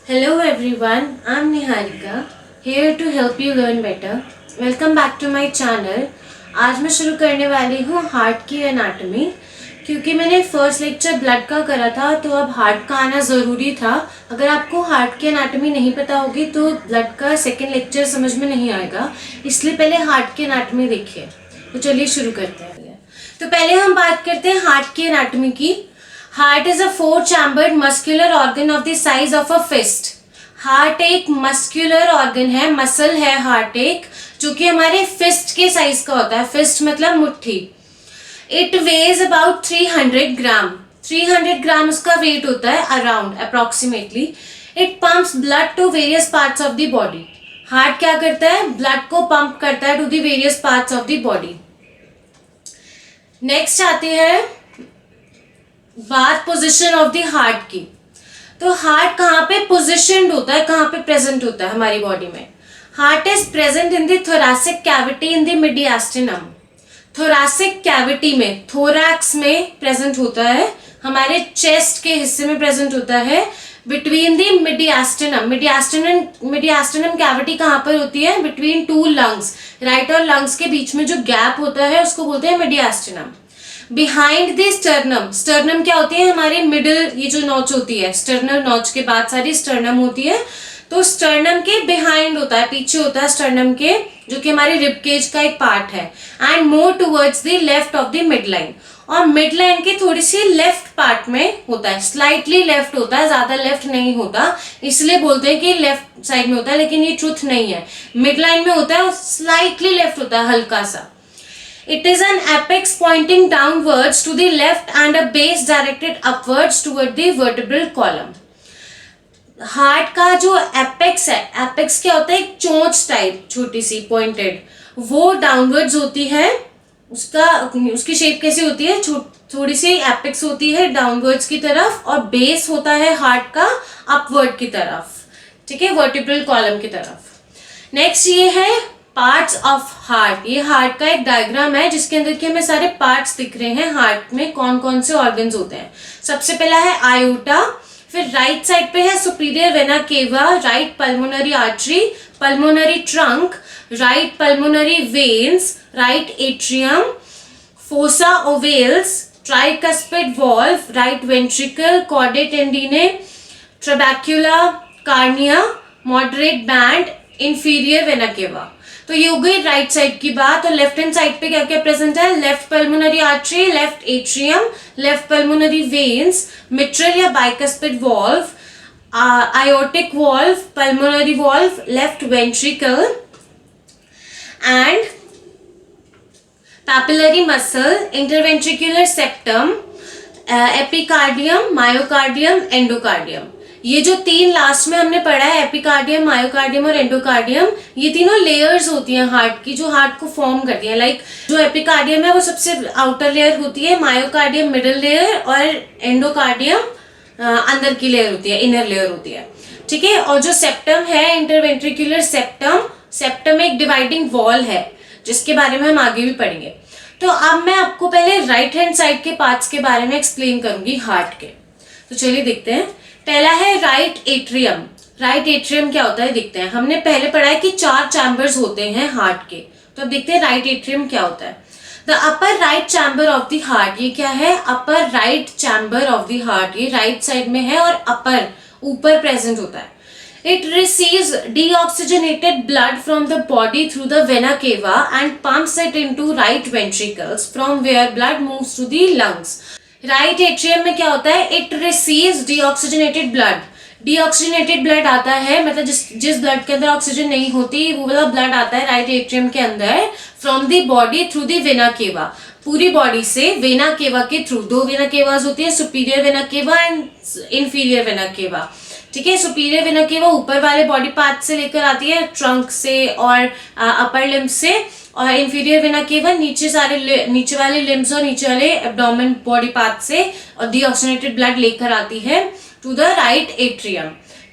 Hello everyone, I'm Niharika, here to help you learn better. Welcome back to my channel. आज मैं शुरू करने वाली हूँ हार्ट की एनाटॉमी। क्योंकि मैंने फर्स्ट लेक्चर ब्लड का करा था तो अब हार्ट का आना ज़रूरी था। अगर आपको हार्ट की एनाटॉमी नहीं पता होगी तो ब्लड का सेकेंड लेक्चर समझ में नहीं आएगा, इसलिए पहले हार्ट की एनाटॉमी देखिए। तो चलिए शुरू करते हैं। तो पहले हम बात करते हैं हार्ट की एनाटॉमी की। Heart is a 4-chambered muscular organ of the size of a fist. Heart एक मस्कुलर ऑर्गन है, मसल है हार्ट एक, जो कि हमारे फिस्ट के साइज का होता है। फिस्ट मतलब मुट्ठी। It weighs about 300 gram. 300 gram उसका वेट होता है, around approximately. It pumps blood to various parts of the body. Heart क्या करता है? ब्लड को पंप करता है to the various parts of the body. Next आती है बात पोजीशन ऑफ द हार्ट की। तो हार्ट कहाँ पे पोजिशनड होता है, कहाँ पे प्रेजेंट होता है हमारी बॉडी में? Heart is present in the thoracic cavity in the mediastinum. Thoracic cavity में, थोरैक्स में प्रेजेंट होता है, हमारे चेस्ट के हिस्से में प्रेजेंट होता है, between the mediastinum. Mediastinum cavity कहाँ पर होती है? Between two lungs. राइट और लंग्स के बीच में जो गैप होता है उसको बोलते हैं mediastinum. Behind the sternum. Sternum क्या होती है? हमारी मिडिल, ये जो नॉच होती है, स्टर्नल नॉच के बाद सारी स्टर्नम होती है। तो स्टर्नम के बिहाइंड होता है, पीछे होता है स्टर्नम के, जो कि हमारी रिब केज का एक पार्ट है। And more towards the left of the mid line. और मिड लाइन के थोड़ी सी लेफ्ट पार्ट में होता है, स्लाइटली लेफ्ट होता है, ज्यादा लेफ्ट नहीं होता, इसलिए बोलते हैं कि लेफ्ट साइड में होता है, लेकिन ये ट्रुथ नहीं है। मिड लाइन में होता है, स्लाइटली लेफ्ट होता है, हल्का सा। It is an apex pointing downwards to the left and a base directed upwards toward the vertebral column. Heart का जो एपेक्स है, एपेक्स क्या होता है? एक चोंच टाइप, छोटी सी पॉइंटेड, वो डाउनवर्ड्स होती है। उसकी शेप कैसी होती है? थोड़ी सी एपेक्स होती है डाउनवर्ड्स की तरफ, और बेस होता है हार्ट का अपवर्ड की तरफ, ठीक है, वर्टिब्रल कॉलम की तरफ। नेक्स्ट ये है पार्ट्स ऑफ हार्ट। ये हार्ट का एक डायग्राम है जिसके अंदर के हमें सारे पार्ट्स दिख रहे हैं। हार्ट में कौन कौन से ऑर्गन्स होते हैं? सबसे पहला है आयोटा, फिर राइट साइड पे है superior vena cava, right pulmonary artery, pulmonary trunk, right pulmonary veins, right atrium, fossa ovalis, tricuspid valve, right ventricle, chordae tendineae, trabeculae, carneae, moderate band, inferior vena cava. तो ये हो गई right side की बात। और left hand side पे क्या क्या प्रेजेंट है? Left pulmonary artery, left atrium, left pulmonary veins, mitral या bicuspid valve, aortic valve, pulmonary valve, left ventricle and papillary muscle, interventricular septum, epicardium, myocardium, endocardium. ये जो तीन लास्ट में हमने पढ़ा है, एपिकार्डियम, मायोकार्डियम और एंडोकार्डियम, ये तीनों लेयर्स होती हैं हार्ट की, जो हार्ट को फॉर्म करती हैं। लाइक जो एपिकार्डियम है वो सबसे आउटर लेयर होती है, मायोकार्डियम मिडिल लेयर, और एंडोकार्डियम अंदर की लेयर होती है, इनर लेयर होती है, ठीक है। और जो सेप्टम है, इंटरवेंट्रिकुलर सेप्टम, सेप्टम एक डिवाइडिंग वॉल है जिसके बारे में हम आगे भी पढ़ेंगे। तो अब मैं आपको पहले राइट हैंड साइड के पार्ट्स के बारे में एक्सप्लेन करूंगी हार्ट के। तो चलिए देखते हैं। पहला है राइट एट्रियम। राइट एट्रियम क्या होता है देखते हैं। हमने पहले पढ़ा है कि 4 चैम्बर्स होते हैं हार्ट के, तो अब देखते हैं राइट एट्रियम क्या होता है। The upper right chamber of the heart, ये क्या है? Upper right chamber of the heart, ये राइट साइड में है और अपर, ऊपर प्रेजेंट होता है। It receives deoxygenated blood from the body through the vena cava and pumps it into right ventricles from where blood moves to the lungs. Right atrium में क्या होता है? It receives deoxygenated blood. Deoxygenated blood आता है, मतलब जिस blood के अंदर ऑक्सीजन नहीं होती वो वाला ब्लड आता है राइट एट्रियम के अंदर, from the body through the vena cava, पूरी बॉडी से वेना केवा के थ्रू। 2 वेना केवास होती है, सुपीरियर वेना केवा एंड इंफीरियर वेना केवा, ठीक है। सुपीरियर वेना केवा ऊपर वाले बॉडी पार्ट से लेकर आती है, ट्रंक से और अपर लिम्ब से, और इंफीरियर वेना केवा नीचे नीचे वाले लिम्स और नीचे वाले एब्डोमेन बॉडी पार्ट से और डीऑक्सीजनेटेड ब्लड लेकर आती है टू द राइट एट्रियम,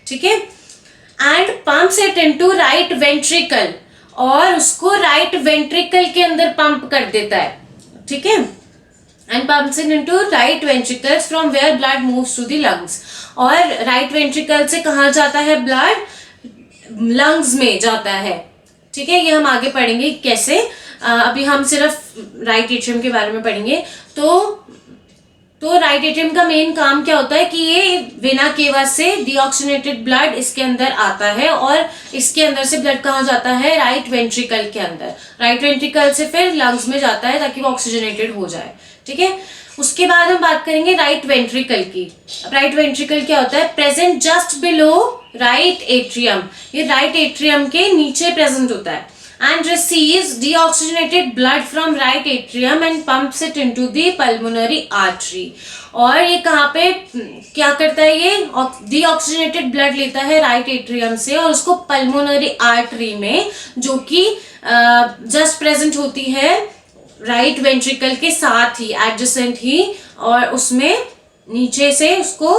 ठीक है। And pumps it into right ventricle, और उसको राइट वेंट्रिकल के अंदर पंप कर देता है, ठीक है। and pumps it into right ventricles from where blood moves to the lungs. और right ventricle से कहाँ जाता है blood? lungs में जाता है. ठीक है, ये हम आगे पढ़ेंगे कैसे. अभी हम सिर्फ राइट एट्रियम के बारे में पढ़ेंगे. तो राइट एट्रियम का मेन काम क्या होता है कि ये वेना केवा से डीऑक्सीजनेटेड ब्लड इसके अंदर आता है और इसके अंदर से ब्लड कहाँ जाता है? राइट वेंट्रिकल के अंदर. राइट वेंट्रिकल से फिर लंग्स में जाता है ताकि वो ऑक्सीजनेटेड हो जाए. ठीक है, उसके बाद हम बात करेंगे राइट वेंट्रिकल की. राइट वेंट्रिकल क्या होता है? Present just below right atrium. ये राइट एट्रियम के नीचे प्रेजेंट होता है. And receives deoxygenated blood from right atrium and pumps it into the pulmonary artery. और ये कहाँ पे क्या करता है? ये deoxygenated blood लेता है राइट एट्रियम से और उसको पल्मोनरी आर्टरी में, जो कि जस्ट प्रेजेंट होती है राइट वेंट्रिकल के साथ ही, एडजेसेंट ही, और उसमें नीचे से उसको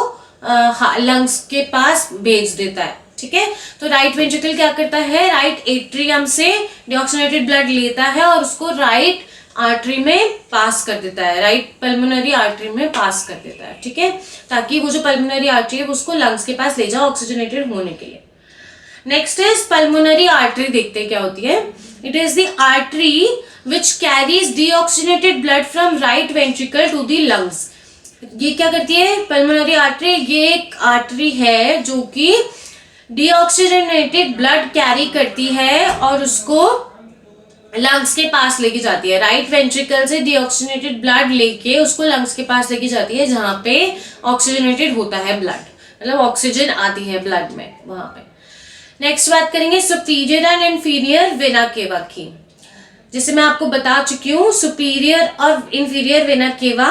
लंग्स के पास भेज देता है. ठीक है, तो राइट वेंट्रिकल क्या करता है? राइट एट्रियम से डीऑक्सीजनेटेड ब्लड लेता है और उसको राइट आर्टरी में पास कर देता है, राइट पल्मोनरी आर्टरी में पास कर देता है. ठीक है, ताकि वो जो पल्मोनरी आर्टरी है उसको लंग्स के पास ले जाओ ऑक्सीजनेटेड होने के लिए. Next is pulmonary artery. देखते हैं क्या होती है. It is the artery which carries deoxygenated blood from right ventricle to the lungs. ये क्या करती है पल्मोनरी आर्टरी? ये एक आर्टरी है जो कि डीऑक्सीजनेटेड ब्लड कैरी करती है और उसको लंग्स के पास लेके जाती है. राइट वेंट्रिकल से डीऑक्सीजनेटेड ब्लड लेके उसको लंग्स के पास लेके जाती है जहां पे ऑक्सीजनेटेड होता है ब्लड, मतलब ऑक्सीजन आती है ब्लड में वहां पे. नेक्स्ट बात करेंगे सुपीरियर एंड इंफीरियर वेना केवा की. जैसे मैं आपको बता चुकी हूँ, सुपीरियर और इंफीरियर वेना केवा,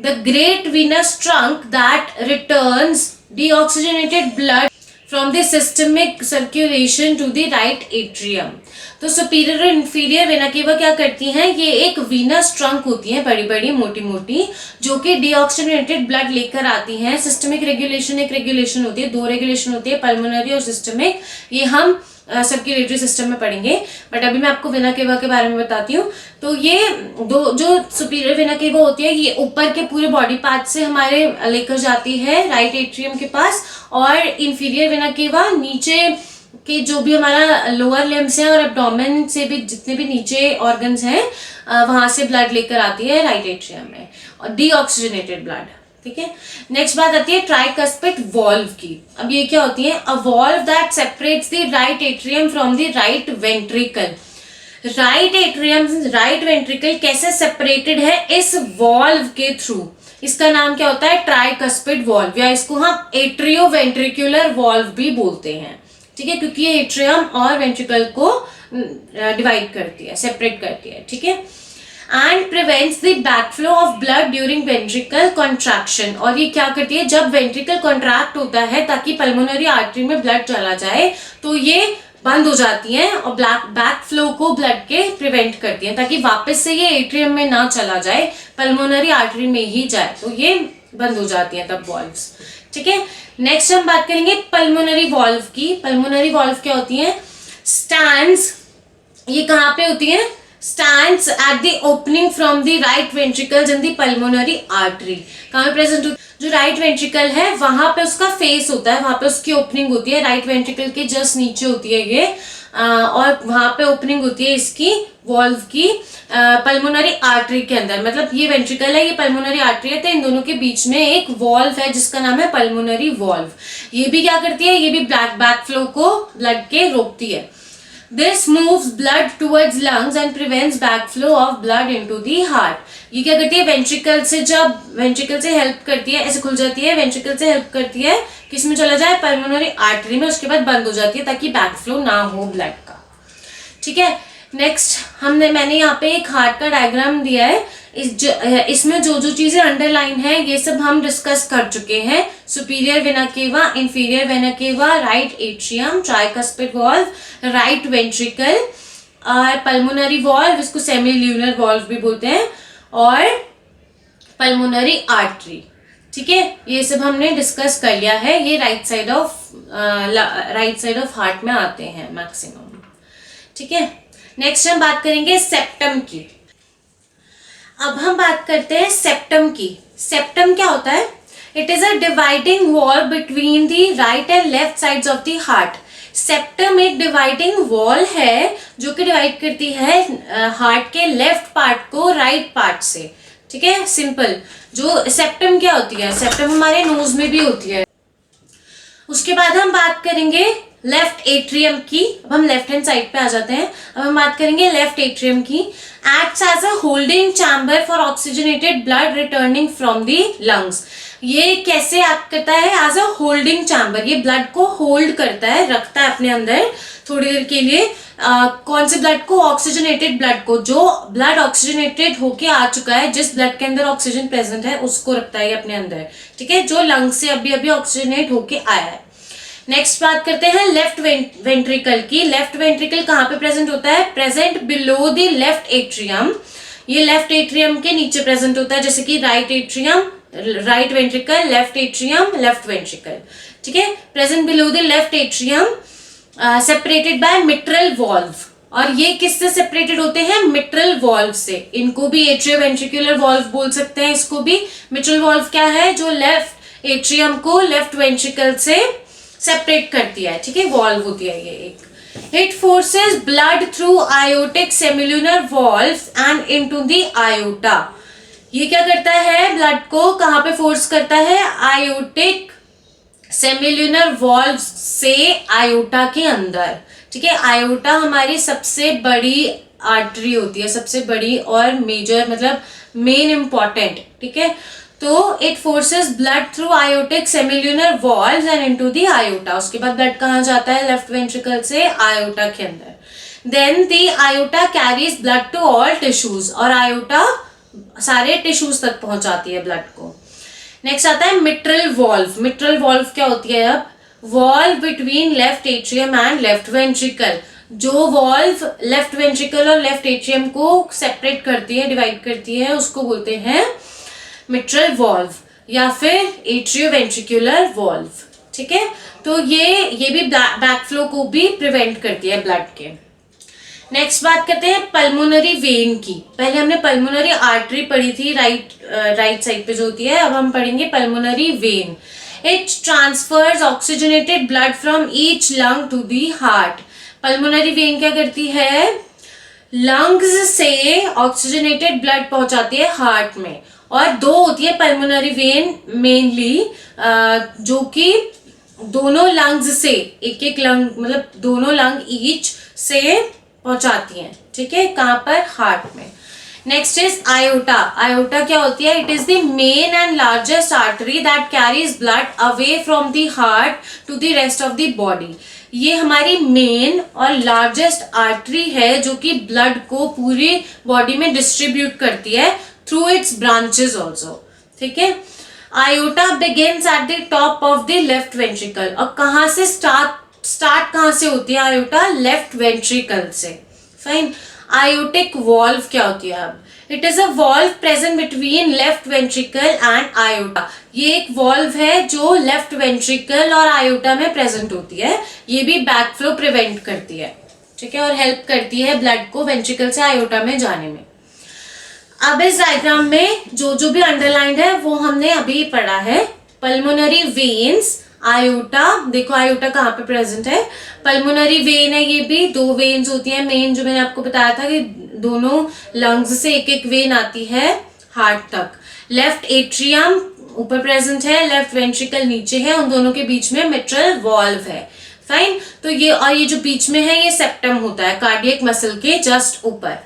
the great Venus trunk that returns deoxygenated blood from the systemic circulation to the right atrium. तो सुपीरियर और इंफीरियर वेना केवा क्या करती हैं? ये एक वीनस ट्रंक होती हैं, बड़ी बड़ी मोटी मोटी, जो कि डीऑक्सीजनेटेड ब्लड लेकर आती हैं. सिस्टमिक रेगुलेशन एक रेगुलेशन होती है, दो रेगुलेशन होती है, पल्मोनरी और सिस्टमिक. ये हम सर्कुलेटरी सिस्टम में पढ़ेंगे, बट अभी मैं आपको वेना केवा के बारे में बताती हूँ. तो ये दो जो सुपीरियर वेना केवा होती है, ये ऊपर के पूरे बॉडी पार्ट से हमारे लेकर जाती है राइट एट्रियम के पास, और इंफीरियर वेना केवा नीचे के जो भी हमारा लोअर लिम्स हैं और एब्डोमेन से भी जितने भी नीचे ऑर्गन्स हैं वहां से ब्लड लेकर आती है राइट एट्रियम में, और डीऑक्सीजनेटेड ब्लड. ठीक है, नेक्स्ट बात आती है ट्राइकस्पिड वॉल्व की. अब ये क्या होती है? अ valve that separates the right atrium from the right ventricle. Right atrium right ventricle कैसे सेपरेटेड है? इस वॉल्व के थ्रू. इसका नाम क्या होता है? ट्राइकस्पिड वॉल्व, या इसको हम एट्रियो वेंट्रिकुलर वॉल्व भी बोलते हैं. ठीक है, क्योंकि ये एट्रियम और वेंट्रिकल को डिवाइड करती है, सेपरेट करती है. ठीक है, and prevents the backflow of blood during ventricle contraction. और ये क्या करती है? जब वेंट्रिकल कॉन्ट्रैक्ट होता है ताकि पल्मोनरी आर्टरी में ब्लड चला जाए, तो ये बंद हो जाती हैं और बैक फ्लो को ब्लड के प्रिवेंट करती हैं ताकि वापस से ये एट्रियम में ना चला जाए, पल्मोनरी आर्टरी में ही जाए. तो ये बंद हो जाती हैं तब वॉल्व्स. ठीक है, नेक्स्ट हम बात करेंगे पल्मोनरी वॉल्व की. पल्मोनरी वॉल्व क्या होती है? स्टैंड्स. ये कहाँ पे होती है? stands at the opening from the right ventricles in the pulmonary artery. कहाँ पे प्रेजेंट होती है? जो राइट वेंट्रिकल है वहां पे उसका फेस होता है, वहां पे उसकी ओपनिंग होती है. राइट वेंट्रिकल के जस्ट नीचे होती है ये, और वहां पे ओपनिंग होती है इसकी वॉल्व की पल्मोनरी आर्टरी के अंदर. मतलब ये वेंट्रिकल है, ये पल्मोनरी आर्टरी है, तो इन दोनों के बीच में एक वॉल्व है जिसका नाम है पल्मोनरी वॉल्व. ये भी क्या करती है? ये भी बैक फ्लो को ब्लड के रोकती है. This moves blood towards lungs and prevents backflow of blood into the heart. ये क्या करती है? वेंट्रिकल से, जब वेंट्रिकल से हेल्प करती है, ऐसे खुल जाती है, वेंट्रिकल से हेल्प करती है किस में चला जाए? पल्मोनरी आर्टरी में, उसके बाद बंद हो जाती है ताकि बैकफ्लो ना हो ब्लड का. ठीक है, नेक्स्ट मैंने यहाँ पे एक हार्ट का डायग्राम दिया है. इसमें जो जो चीजें अंडरलाइन है ये सब हम डिस्कस कर चुके हैं. सुपीरियर वेना केवा, inferior vena cava, right atrium, tricuspid valve, right ventricle, और पल्मोनरी वॉल्व, इसको सेमी ल्यूनर वॉल्व भी बोलते हैं, और पल्मोनरी आर्टरी. ठीक है, ये सब हमने डिस्कस कर लिया है. ये राइट साइड ऑफ हार्ट में आते हैं मैक्सिमम. ठीक है, नेक्स्ट हम बात करेंगे सेप्टम की. अब हम बात करते हैं सेप्टम की। सेप्टम क्या होता है? It is a dividing wall between the right and left sides of the heart. Septum एक डिवाइडिंग वॉल है जो कि डिवाइड करती है हार्ट के लेफ्ट पार्ट को राइट पार्ट से। ठीक है, सिंपल। जो सेप्टम क्या होती है? सेप्टम हमारे नोज में भी होती है। उसके बाद हम बात करेंगे लेफ्ट एट्रियम की। अब हम लेफ्ट हैंड साइड पे आ जाते हैं। अब हम बात करेंगे लेफ्ट एट्रियम की। Acts as a holding chamber for oxygenated blood returning from the lungs. ये कैसे एक्ट करता है? As a holding chamber. ये ब्लड को होल्ड करता है, रखता है अपने अंदर थोड़ी देर के लिए। कौन से ब्लड को? ऑक्सीजनेटेड ब्लड को। जो ब्लड ऑक्सीजनेटेड होके आ चुका है, जिस ब्लड के अंदर ऑक्सीजन प्रेजेंट है, उसको रखता है अपने अंदर। ठीक है, जो लंग से अभी अभी ऑक्सीजनेट होके आया है। नेक्स्ट बात करते हैं लेफ्ट वेंट्रिकल की। लेफ्ट वेंट्रिकल कहाँ पे प्रेजेंट होता है? Present below the left atrium. ये लेफ्ट एट्रियम के नीचे प्रेजेंट होता है, जैसे कि right atrium, right ventricle, left atrium, left ventricle. ठीक है, present below the left atrium, separated by mitral valve. और ये किससे सेपरेटेड होते हैं? मिट्रल वॉल्व से। इनको भी एट्रियोवेंट्रिकुलर वॉल्व बोल सकते हैं, इसको भी। मिट्रल वॉल्व क्या है? जो लेफ्ट एट्रियम को लेफ्ट वेंट्रिकल से सेपरेट करती है। ठीक है, वॉल्व होती है ये एक। It forces blood through aortic semilunar valves and into the iota. ये क्या करता है? ब्लड को कहाँ पे फोर्स करता है? आयोटिक सेमिलुनर वॉल्व से आयोटा के अंदर। ठीक है, आयोटा हमारी सबसे बड़ी आर्टरी होती है, सबसे बड़ी और मेजर, मतलब मेन इंपॉर्टेंट। ठीक है, तो it forces blood through aortic semilunar valves and into the iota. उसके बाद ब्लड कहाँ जाता है? लेफ्ट वेंट्रिकल से आयोटा के अंदर। Then the aorta carries blood to all tissues. और आयोटा सारे टिश्यूज तक पहुंचाती है ब्लड को। नेक्स्ट आता है मिट्रल वॉल्व। मिट्रल वॉल्व क्या होती है? अब valve between left atrium and left ventricle. जो वॉल्व लेफ्ट वेंट्रिकल और लेफ्ट एट्रियम को सेपरेट करती है, डिवाइड करती है, उसको बोलते हैं मिट्रल वॉल्व या फिर एट्रियोवेंट्रिकुलर वॉल्व। ठीक है, तो ये भी बैक फ्लो को भी प्रिवेंट करती है ब्लड के। नेक्स्ट बात करते हैं पल्मोनरी वेन की। पहले हमने पल्मोनरी आर्टरी पढ़ी थी, राइट साइड पे जो होती है। अब हम पढ़ेंगे pulmonary vein. It transfers oxygenated blood from each lung to the heart. Pulmonary vein क्या करती है? लंग्स से ऑक्सीजनेटेड ब्लड पहुंचाती है हार्ट में। और दो होती है पल्मोनरी वेन मेनली, जो कि दोनों लंग्स से, एक एक लंग, मतलब दोनों लंग ईच से पहुंचाती हैं। ठीक है, कहाँ पर? हार्ट में। Next is iota. आयोटा क्या होती है? It is the main and largest artery that carries blood away from the heart to the rest of the body. ये हमारी मेन और लार्जेस्ट आर्टरी है जो कि ब्लड को पूरी बॉडी में डिस्ट्रीब्यूट करती है थ्रू इट्स ब्रांचेस ऑल्सो। ठीक है, iota begins at the top of the left ventricle. और कहाँ से स्टार्ट कहाँ से होती है आयोटा? लेफ्ट वेंट्रिकल से। फाइन। आयोटिक वॉल्व क्या होती है? अब it is a valve present between left ventricle and iota. ये एक वॉल्व है जो लेफ्ट वेंट्रिकल और आयोटा में प्रेजेंट होती है। ये भी बैक फ्लो प्रिवेंट करती है। ठीक है, और हेल्प करती है ब्लड को वेंट्रिकल से आयोटा में जाने में। अब इस डायग्राम में जो भी अंडरलाइंड है वो हमने अभी पढ़ा है। Pulmonary veins, iota. देखो आयोटा कहाँ पे प्रेजेंट है? पल्मोनरी वेन है, ये भी दो वेन्स होती है मेन, जो मैंने आपको बताया था कि दोनों लंग्स से एक एक वेन आती है हार्ट तक। लेफ्ट एट्रियम ऊपर प्रेजेंट है, लेफ्ट वेंट्रिकल नीचे है, उन दोनों के बीच में मिट्रल वॉल्व है। फाइन। तो ये जो बीच में है ये सेप्टम होता है, कार्डियक मसल के जस्ट ऊपर।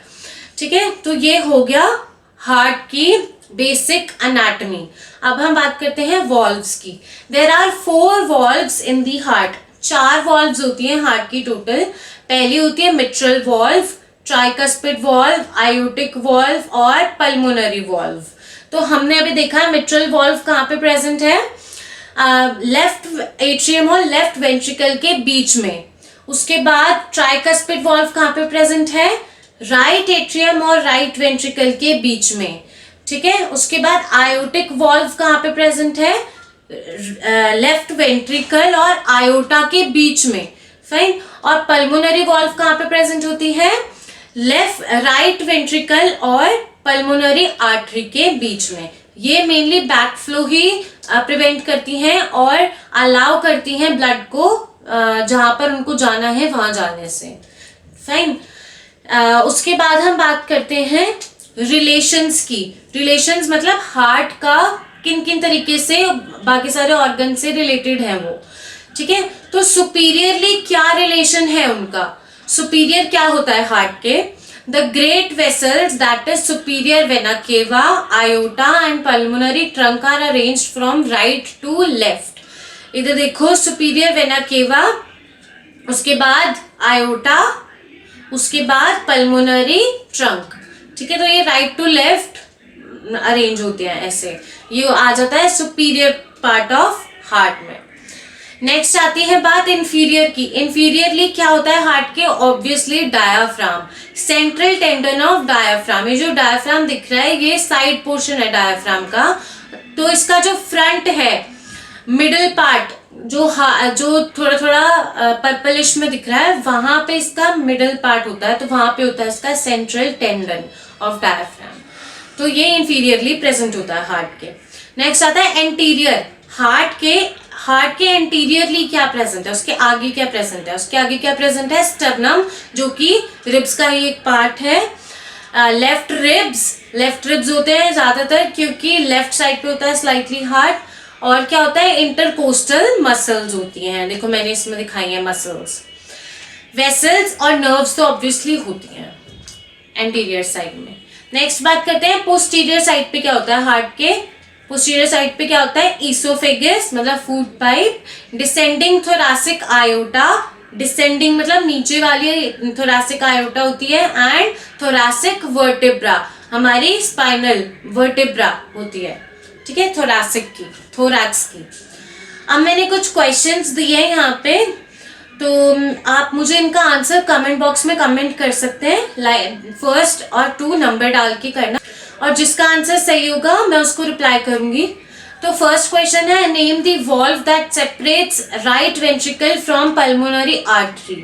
ठीक है, तो ये हो गया हार्ट की बेसिक एनाटॉमी। अब हम बात करते हैं वॉल्व्स की। There are 4 valves in the heart. 4 valves होती हैं हार्ट की टोटल। पहली होती है mitral valve, tricuspid valve, aortic valve और पल्मोनरी वॉल्व। तो हमने अभी देखा है मिट्रल वॉल्व कहाँ पे प्रेजेंट है? लेफ्ट एट्रियम और लेफ्ट वेंट्रिकल के बीच में। उसके बाद ट्राइकस्पिड वॉल्व कहाँ पे प्रेजेंट है? राइट एट्रियम और राइट वेंट्रिकल के बीच में। ठीक है, उसके बाद आयोटिक वॉल्व कहाँ पे प्रेजेंट है? लेफ्ट वेंट्रिकल और आयोटा के बीच में। फाइन। और पल्मोनरी वॉल्व कहाँ पे प्रेजेंट होती है? राइट वेंट्रिकल और पल्मोनरी आर्टरी के बीच में। ये मेनली बैक फ्लो ही प्रिवेंट करती हैं और अलाउ करती हैं ब्लड को जहां पर उनको जाना है वहां जाने से। फाइन। उसके बाद हम बात करते हैं रिलेशंस की। रिलेशंस मतलब हार्ट का किन किन तरीके से बाकी सारे ऑर्गन से रिलेटेड है वो। ठीक है, तो सुपीरियरली क्या रिलेशन है उनका। सुपीरियर क्या होता है हार्ट के, the great vessels that is superior vena cava, aorta and pulmonary trunk are arranged from right to left. इधर देखो सुपीरियर वेना केवा, उसके बाद आयोटा, उसके बाद पल्मोनरी ट्रंक। ठीक है, तो ये राइट टू लेफ्ट अरेंज होते हैं ऐसे, ये आ जाता है सुपीरियर पार्ट ऑफ हार्ट में। नेक्स्ट आती है बात इंफीरियर की। इंफीरियरली क्या होता है हार्ट के, obviously diaphragm, central tendon of diaphragm. ये जो डायाफ्राम दिख रहा है ये साइड पोर्शन है डायाफ्राम का, तो इसका जो फ्रंट है मिडिल पार्ट जो थोड़ा थोड़ा पर्पलिश में दिख रहा है, वहां पे इसका मिडिल पार्ट होता है, तो वहां पे होता है इसका सेंट्रल टेंडन ऑफ डायाफ्राम। तो ये इंफीरियरली प्रेजेंट होता है हार्ट के। नेक्स्ट आता है एंटीरियर। हार्ट के एंटीरियरली क्या प्रेजेंट है, उसके आगे क्या प्रेजेंट है, उसके आगे क्या प्रेजेंट है, स्टर्नम, जो कि रिब्स का ही एक पार्ट है। लेफ्ट रिब्स होते हैं ज्यादातर क्योंकि लेफ्ट साइड पे होता है स्लाइटली हार्ट। और क्या होता है, इंटरकोस्टल मसल्स होती हैं, देखो मैंने इसमें दिखाई है मसल्स। वेसल्स और नर्व्स तो ऑब्वियसली होती हैं एंटीरियर साइड में। नेक्स्ट बात करते हैं पोस्टीरियर साइड पे क्या होता है हार्ट के। पोस्टीरियर साइड पे क्या होता है, ईसोफेगस मतलब food pipe, descending thoracic iota, descending मतलब नीचे वाली थोरैसिक आयोटा होती है, एंड थोरैसिक वर्टेब्रा हमारी स्पाइनल वर्टेब्रा होती है। ठीक है, थोरैक्स की। अब मैंने कुछ क्वेश्चंस दिए हैं यहाँ पे, तो आप मुझे इनका आंसर कमेंट बॉक्स में कमेंट कर सकते हैं। 1 और 2 नंबर डाल के करना, और जिसका आंसर सही होगा मैं उसको रिप्लाई करूंगी। तो फर्स्ट क्वेश्चन है, name the valve that separates right ventricle from pulmonary artery.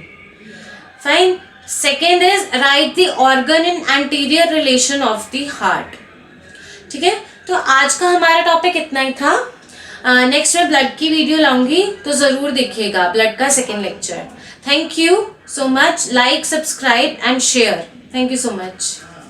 Fine. Second is right the organ in anterior relation of the heart. ठीक है, तो आज का हमारा टॉपिक इतना ही था। नेक्स्ट मैं ब्लड की वीडियो लाऊंगी, तो जरूर देखिएगा ब्लड का second lecture. Thank you so much. Like, subscribe and share. Thank you so much.